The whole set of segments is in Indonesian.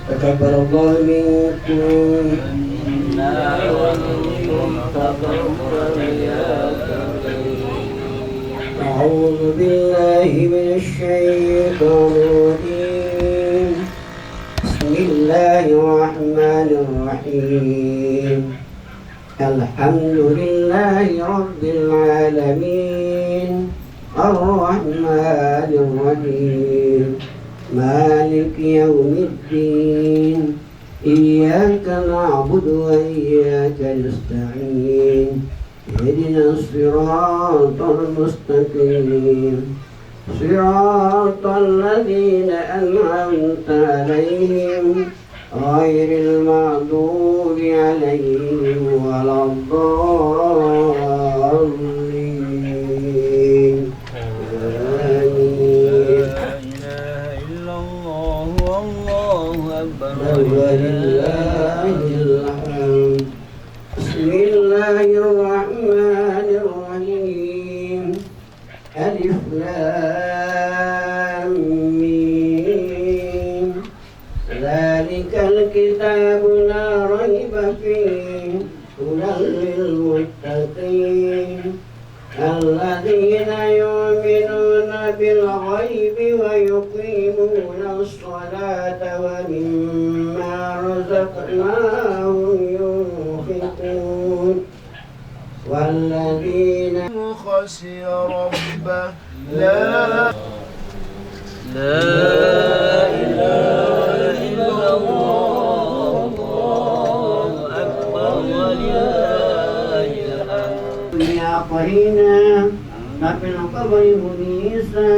تقبل الله منكم. أعوذ بالله من الشيطان الرجيم. بسم الله الرحمن الرحيم. الحمد لله رب العالمين الرحمن الرحيم مالك يوم الدين إياك نعبد وإياك نستعين اهدنا الصراط المستقيم صراط الذين أنعمت عليهم غير المغضوب عليهم ولا الضالين. آمين. لا إله إلا الله والله أكبر ولله الحمد. بسم الله الرحمن الرحيم. ألف لام ميم. ذلك الكتاب لا ريب فيه هدى للمتقين الذين يؤمنون بالغيب ويقيمون الصلاة ومما رزقناهم ينفقون والذين خشي ربه لا إله إلا الله الله أكبر ولله الحمد. يا قرينا وفي القبر منيسا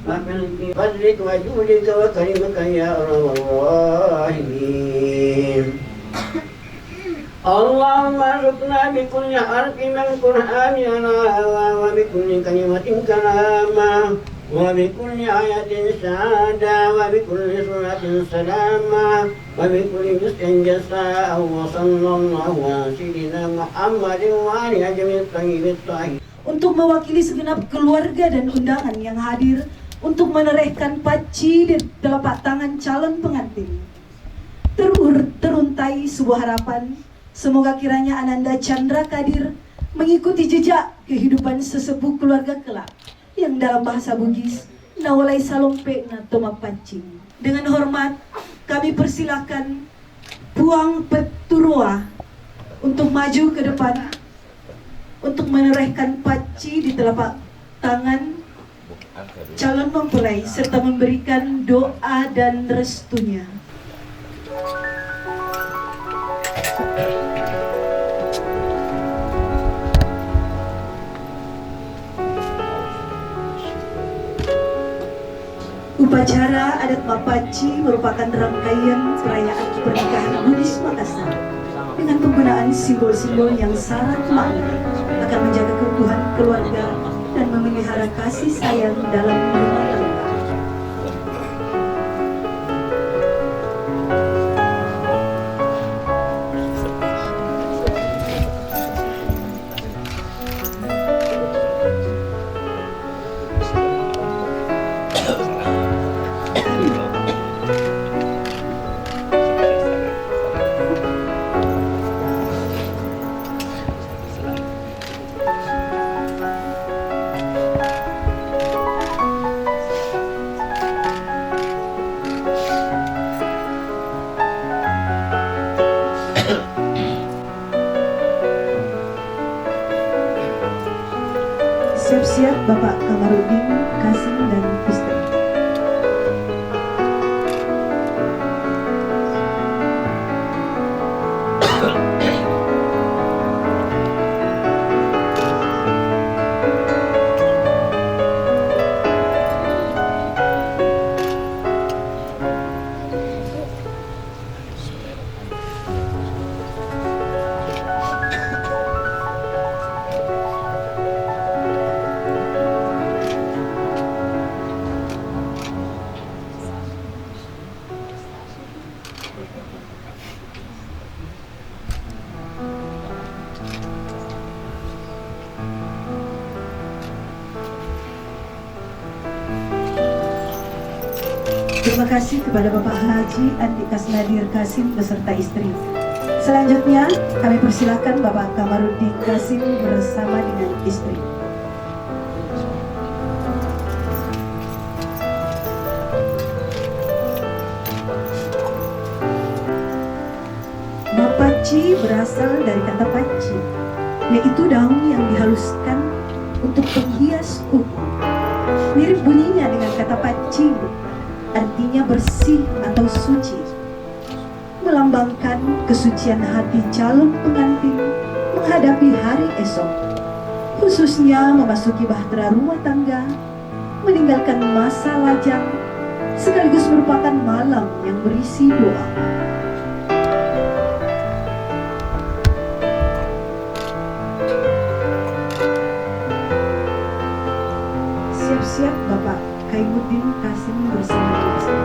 وفي فضلك وجودك وكرمك يا أرحم الراحمين. اللهم ارزقنا بكل حرف من القرآن نواها وبكل كلمة كلاما وبكل آية شهادة وبكل سورة سلاما وبكل جزء جزاء وصلى الله على سيدنا محمد وعلى جميع الطيب الطاهرين. Untuk mewakili segenap keluarga dan undangan yang hadir untuk menorehkan paci di telapak tangan calon pengantin, teruntai sebuah harapan. Semoga kiranya Ananda Chandra Kadir mengikuti jejak kehidupan sesepuh keluarga kelak yang dalam bahasa Bugis nawalai salompe na toma pancing. Dengan hormat kami persilakan Puang Peturua untuk maju ke depan untuk menorehkan paci di telapak tangan calon mempelai serta memberikan doa dan restunya. Upacara adat Mapaci merupakan rangkaian perayaan pernikahan Buddhis Makassar dengan penggunaan simbol-simbol yang syarat makna akan menjaga keutuhan keluarga dan memelihara kasih sayang dalam rumah tangga. Siap-siap Bapak Kamarudin, Kasim dan Kristen. Terima kasih kepada Bapak Haji Andi Kasnadir Kasim beserta istri. Selanjutnya kami persilakan Bapak Kamarudin Kasim bersama dengan istri. Mapaci berasal dari kata paci, yaitu daun yang dihaluskan untuk penghias kuku. Mirip bunyinya dengan kata paci, artinya bersih atau suci, melambangkan kesucian hati calon pengantin menghadapi hari esok, khususnya memasuki bahtera rumah tangga, meninggalkan masa lajang, sekaligus merupakan malam yang berisi doa. Siap-siap Bapak Kaimuddin Kasim bersama istri.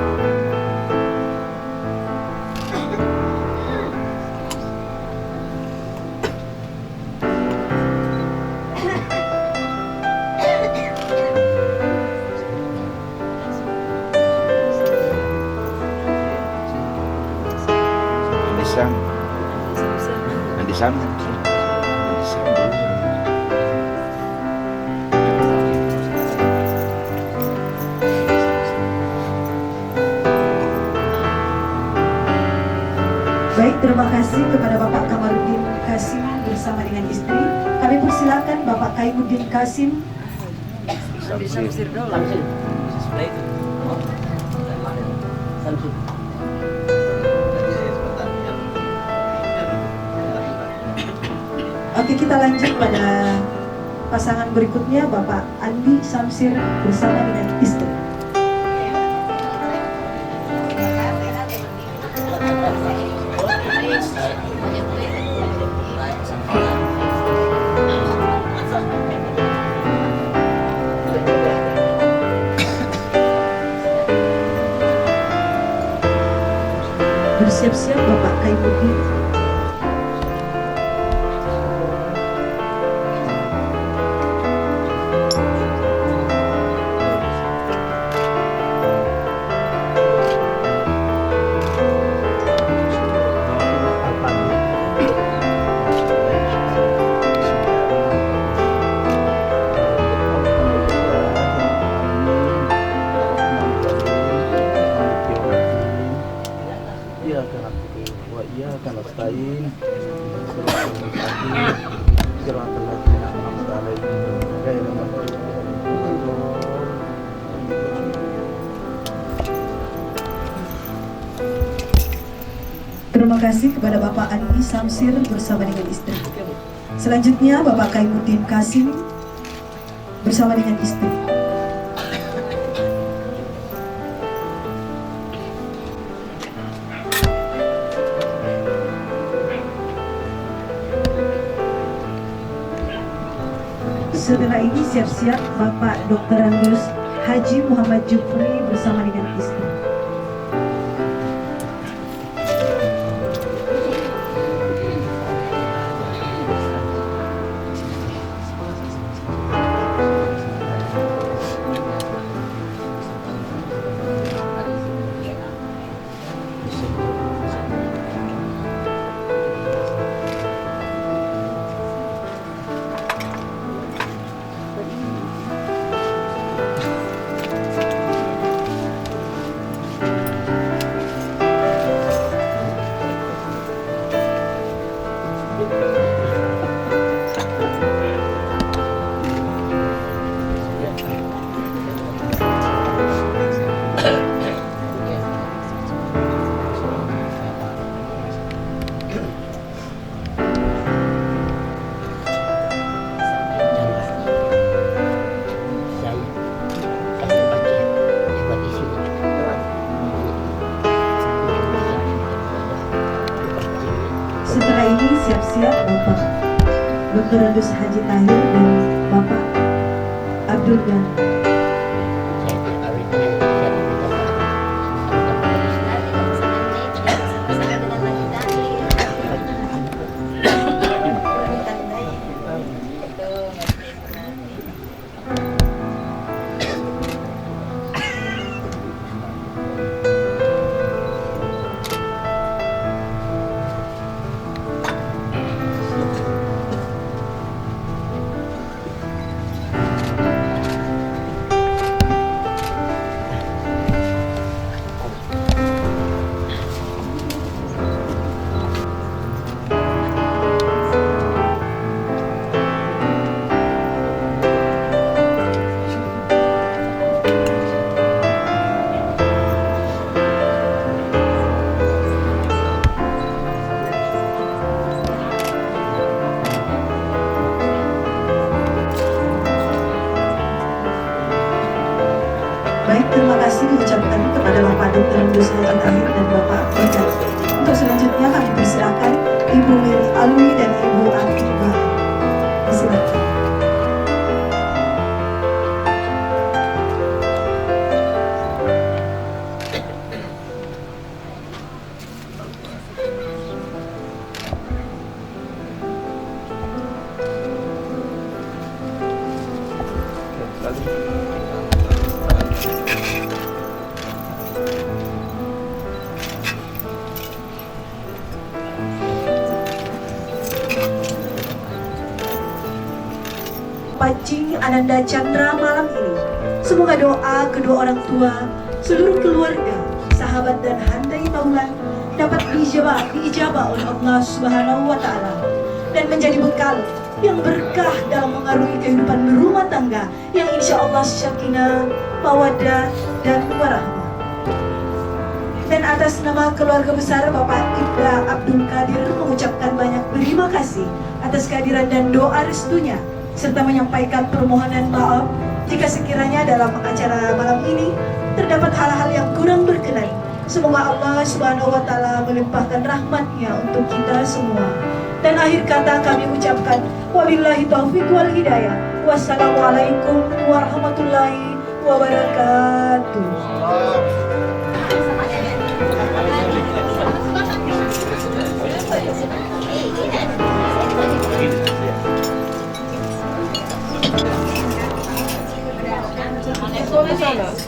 Andi Sam. Baik, terima kasih kepada Bapak Kamarudin Kasim bersama dengan istri. Kami persilakan Bapak Kaimuddin Kasim. Samsir. Oke, kita lanjut pada pasangan berikutnya, Bapak Andi Samsir bersama dengan istri. Bersiap-siap Bapak Kaimuddin. Terima kasih kepada Bapak Andi Samsir bersama dengan istri. Selanjutnya Bapak Kaimuddin Kasim bersama dengan istri. Setelah ini siap-siap Bapak Dr. Angus Haji Muhammad Jufri bersama dengan istri. Setelah ini siap-siap Bapak Dr. Angus Haji Tahir dan Bapak Abdul Ghani. Bapak berkati. Untuk selanjutnya kami persilakan Ibu Mary Alwi dan Ibu Atiba. Silakan. Pancing Ananda Chandra malam ini. Semoga doa kedua orang tua, seluruh keluarga, sahabat dan handai maulan dapat diijabah oleh Allah Subhanahu wa taala dan menjadi bekal yang berkah dalam mengarungi kehidupan berumah tangga yang insya Allah sakinah, mawaddah dan warahmah. Dan atas nama keluarga besar Bapak Ibda Abdul Qadir mengucapkan banyak terima kasih atas kehadiran dan doa restunya, serta menyampaikan permohonan maaf jika sekiranya dalam acara malam ini terdapat hal-hal yang kurang berkenan. Semoga Allah Subhanahu wa taala melimpahkan rahmatnya untuk kita semua. Dan akhir kata kami ucapkan wabillahi taufiq wal hidayah. Wassalamualaikum warahmatullahi wabarakatuh. Sana.